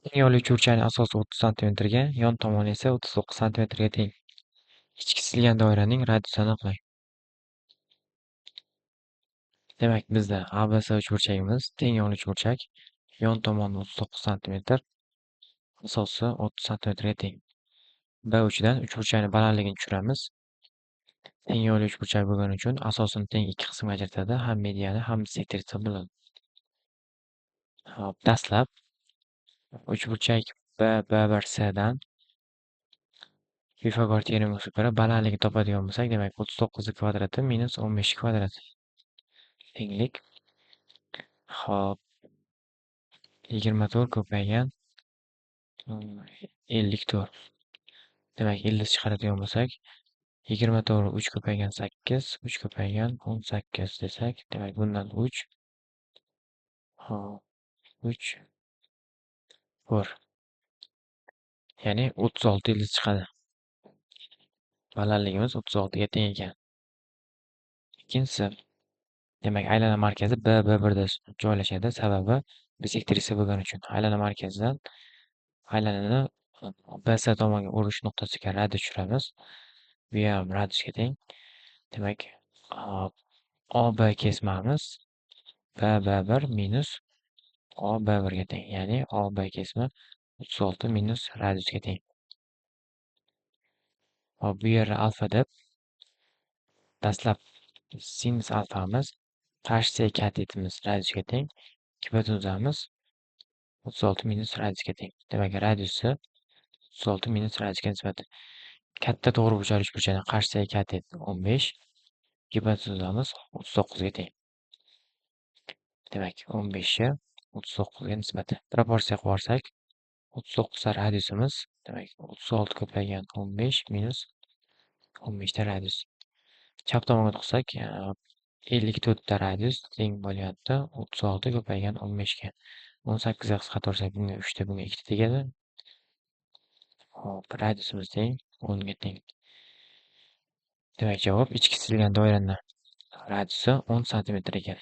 Teng yo'l uchuvchining asosi 30 santimetrga, yon tomoni esa 39 santimetrga teng. Ichki chizilgan doiraning radiusini aniqlang. Demak, bizda ABC uchburchagimiz teng yo'l uchburchak, yon tomoni 39 santimetr, asosi 30 santimetrga teng. B uchidan uchburchakning balandligini tushiramiz. Teng yo'l uchburchak bo'lgani uchun asosini teng ikki qismga ajratadi, ham mediani, ham sektorisi bo'ladi. Hop, dastlab uchburchak B1C dan Pifagor teoremasiga ko'ra balandligini topadigan bo'lsak, demak 39 kvadrati minus 15 kvadrati tenglik. Hop, 24 ko'paygan 54. Demak, 50 chiqaradigan bo'lsak, 24 3 ko'paygan 8, 3 ko'paygan 18 desak, demak bundan 3 hop 3 4. Ya'ni 36 yildiz chiqadi. Balandligimiz 36 ga teng ekan. Ikkinchisi, demak aylana markazi B1 da joylashadi. Sababi bisektrisa bo'lgani uchun. Aylana markazidan aylanani BC tomonga o'rish nuqtasiga radius tushiramiz. Bu ham radiusga teng. Demak, OB kesmamiz B1 minus OB1 ga teng. Ya'ni OB kesma 36 minus radiusga teng. Hop, bu yerda alfa deb dastlab sinus alfamiz qarshi katetimiz radiusga teng. 2 butunzamiz 36 minus radiusga teng. Demak, radiusi 36 minus radiusga nisbatan. Katta to'g'riburchak uchburchakning qarshi katet 15, 2 butunzamiz 39 ga teng. Demak, 15 ga 39 ga nisbatan. Proporsiya qilib olsak, 39 ta radiusimiz, demak 36 ko'paygan 15 minus 15 ta radius. Chap tomonga qilsak, 54 ta radius teng bo'lyapti 36 ko'paygan 15 ga. 18 ga qisqartirsak, bunga 3 ta, bunga 2 ta tegadi. Hop, radiusimiz teng 10 ga teng. Demak, javob ichki chizilgan doiraning radiusi 10 santimetr ekan.